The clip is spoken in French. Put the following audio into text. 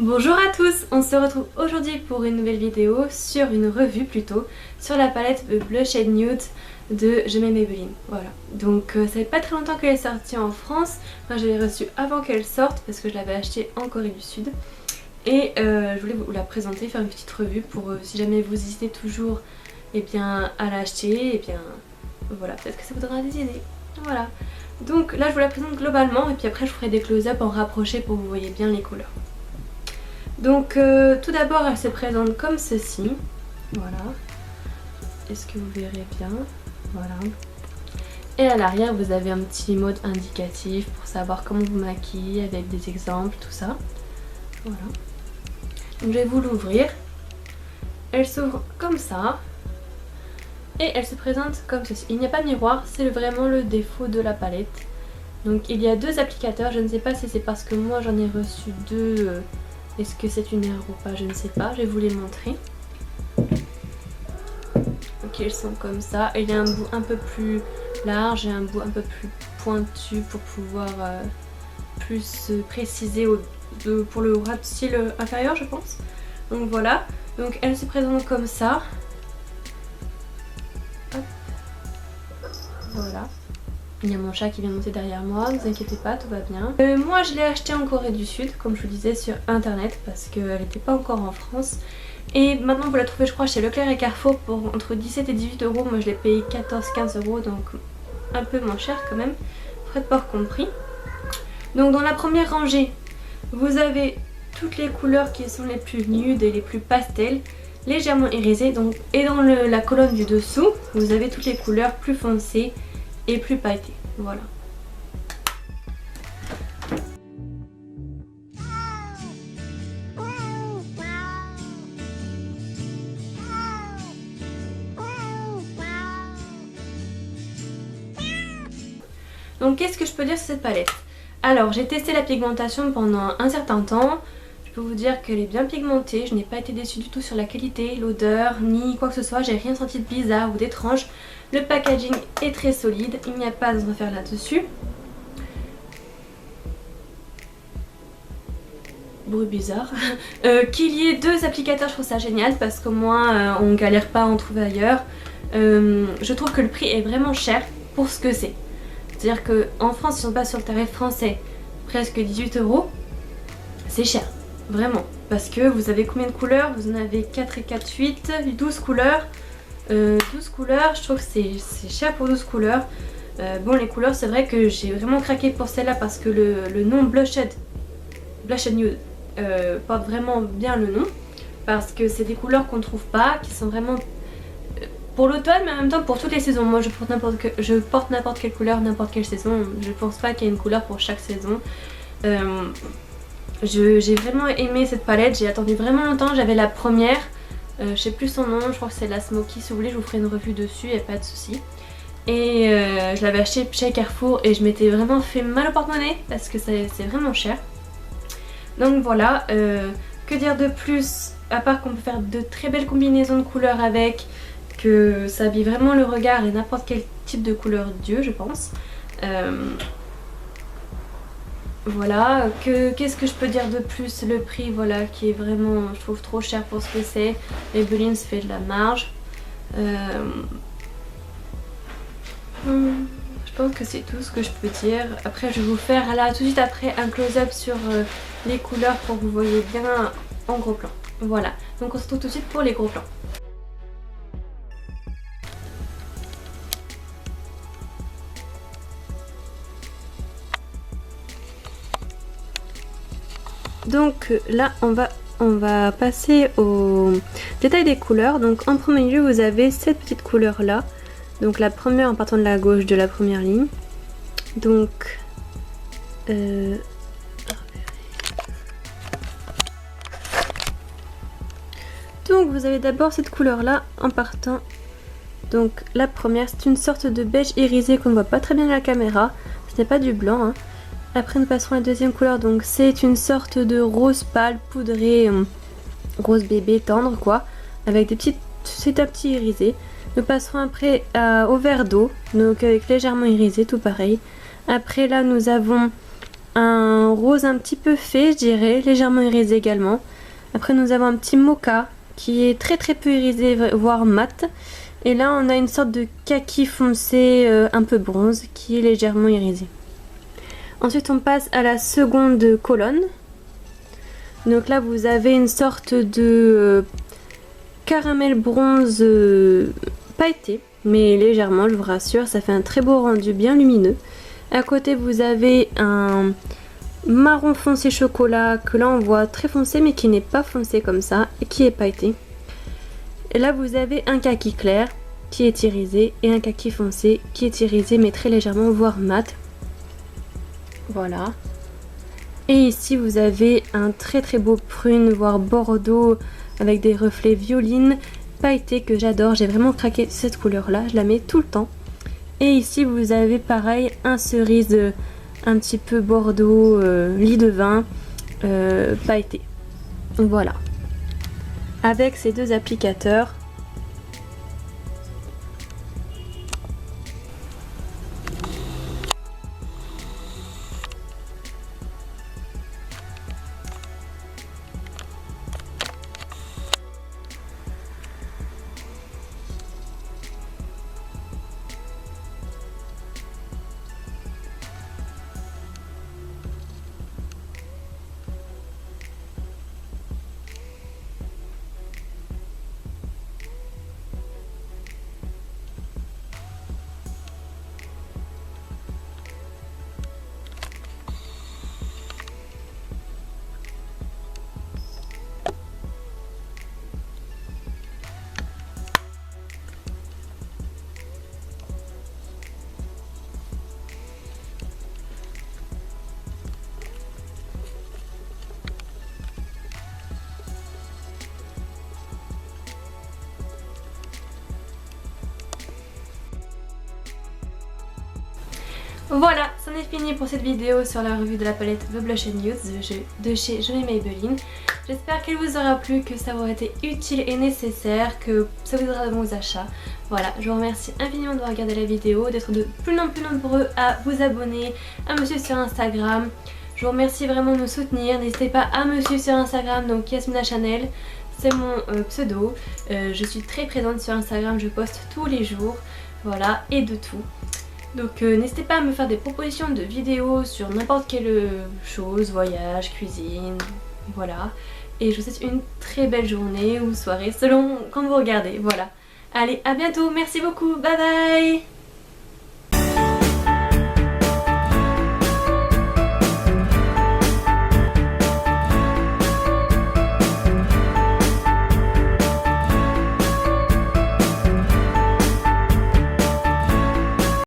Bonjour à tous, on se retrouve aujourd'hui pour une nouvelle vidéo sur une revue plutôt sur la palette Blush and Nude de Je m'aime Maybelline. Voilà, donc ça fait pas très longtemps qu'elle est sortie en France. Moi je l'ai reçue avant qu'elle sorte parce que je l'avais achetée en Corée du Sud. Et je voulais vous la présenter, faire une petite revue pour si jamais vous hésitez toujours à l'acheter, voilà, peut-être que ça vous donnera des idées. Voilà, donc là je vous la présente globalement et puis après je ferai des close-up en rapproché pour que vous voyez bien les couleurs. Donc tout d'abord elle se présente comme ceci, voilà, est-ce que vous verrez bien, voilà. Et à l'arrière vous avez un petit mode indicatif pour savoir comment vous maquiller avec des exemples, tout ça, voilà. Donc je vais vous l'ouvrir, elle s'ouvre comme ça et elle se présente comme ceci. Il n'y a pas de miroir, c'est vraiment le défaut de la palette. Donc il y a deux applicateurs, je ne sais pas si c'est parce que moi j'en ai reçu deux. Est-ce que c'est une erreur ou pas? Je ne sais pas, je vais vous les montrer. Donc ils sont comme ça. Il y a un bout un peu plus large et un bout un peu plus pointu pour pouvoir plus préciser pour le ras de cils inférieur, je pense. Donc voilà, donc elle se présente comme ça. Hop. Voilà. Il y a mon chat qui vient de monter derrière moi, ne vous inquiétez pas, tout va bien. Moi je l'ai acheté en Corée du Sud, comme je vous disais, sur internet, parce qu'elle n'était pas encore en France. Et maintenant vous la trouvez je crois chez Leclerc et Carrefour pour entre 17 et 18 euros. Moi je l'ai payé 14-15 euros, donc un peu moins cher quand même, frais de port compris. Donc dans la première rangée, vous avez toutes les couleurs qui sont les plus nudes et les plus pastels, légèrement irisées. Donc, et dans la colonne du dessous, vous avez toutes les couleurs plus foncées et plus pailleté, voilà. Donc qu'est-ce que je peux dire sur cette palette? Alors j'ai testé la pigmentation pendant un certain temps. Je peux vous dire qu'elle est bien pigmentée, je n'ai pas été déçue du tout sur la qualité, l'odeur, ni quoi que ce soit, j'ai rien senti de bizarre ou d'étrange. Le packaging est très solide, il n'y a pas à se refaire là-dessus. Bruit bizarre. Qu'il y ait deux applicateurs, je trouve ça génial parce qu'au moins on galère pas à en trouver ailleurs. Je trouve que le prix est vraiment cher pour ce que c'est. C'est-à-dire qu'en France, si on passe sur le tarif français, presque 18 euros, c'est cher. Vraiment, parce que vous avez combien de couleurs? Vous en avez 4 et 4, 8, 12 couleurs. 12 couleurs, je trouve que c'est cher pour 12 couleurs. Bon, les couleurs, c'est vrai que j'ai vraiment craqué pour celle-là parce que le nom Blush and Nude porte vraiment bien le nom. Parce que c'est des couleurs qu'on ne trouve pas, qui sont vraiment pour l'automne, mais en même temps pour toutes les saisons. Moi, je porte n'importe quelle couleur, n'importe quelle saison. Je pense pas qu'il y ait une couleur pour chaque saison. J'ai vraiment aimé cette palette, j'ai attendu vraiment longtemps, j'avais la première, je sais plus son nom, je crois que c'est la Smoky, si vous voulez je vous ferai une revue dessus, il n'y a pas de souci. Et je l'avais acheté chez Carrefour et je m'étais vraiment fait mal au porte-monnaie parce que c'est vraiment cher. Donc voilà, que dire de plus, à part qu'on peut faire de très belles combinaisons de couleurs avec, que ça habille vraiment le regard et n'importe quel type de couleur d'yeux je pense. Voilà, qu'est-ce que je peux dire de plus? Le prix, voilà, qui est vraiment, je trouve, trop cher pour ce que c'est. Maybelline se fait de la marge. Je pense que c'est tout ce que je peux dire. Après, je vais vous faire là, tout de suite après, un close-up sur les couleurs pour que vous voyez bien en gros plan. Voilà, donc on se retrouve tout de suite pour les gros plans. Donc là on va passer au détail des couleurs. Donc en premier lieu vous avez cette petite couleur là. Donc la première en partant de la gauche de la première ligne. Donc vous avez d'abord cette couleur là en partant. Donc la première c'est une sorte de beige irisé qu'on ne voit pas très bien à la caméra. Ce n'est pas du blanc hein. Après nous passerons à la deuxième couleur, donc c'est une sorte de rose pâle poudré, rose bébé tendre quoi, avec des petites, c'est un petit irisé. Nous passerons après au vert d'eau, donc avec légèrement irisé, tout pareil. Après là nous avons un un rose un petit peu fait, je dirais, légèrement irisé également. Après nous avons un petit mocha qui est très peu irisé, voire mat. Et là on a une sorte de kaki foncé un peu bronze qui est légèrement irisé. Ensuite on passe à la seconde colonne. Donc là vous avez une sorte de caramel bronze pailleté, mais légèrement, je vous rassure, ça fait un très beau rendu bien lumineux. À côté vous avez un marron foncé chocolat que là on voit très foncé mais qui n'est pas foncé comme ça et qui est pailleté. Et là vous avez un kaki clair qui est irisé et un kaki foncé qui est irisé mais très légèrement, voire mat. Voilà. Et ici vous avez un très beau prune voire bordeaux avec des reflets violines pailletés que j'adore. J'ai vraiment craqué cette couleur là, je la mets tout le temps. Et ici vous avez pareil un cerise un petit peu bordeaux lit de vin pailleté. Voilà. Avec ces deux applicateurs. Voilà, c'en est fini pour cette vidéo sur la revue de la palette The Blush Nude de chez Je m'aime Maybelline. J'espère qu'elle vous aura plu, que ça aura été utile et nécessaire, que ça vous aidera dans vos achats. Voilà, je vous remercie infiniment d'avoir regardé la vidéo, d'être de plus en plus nombreux à vous abonner, à me suivre sur Instagram. Je vous remercie vraiment de me soutenir, n'hésitez pas à me suivre sur Instagram, donc Yasmina Chanel, c'est mon pseudo. Je suis très présente sur Instagram, je poste tous les jours, voilà, et de tout. Donc n'hésitez pas à me faire des propositions de vidéos sur n'importe quelle chose, voyage, cuisine, voilà. Et je vous souhaite une très belle journée ou soirée selon quand vous regardez, voilà. Allez, à bientôt, merci beaucoup, bye bye.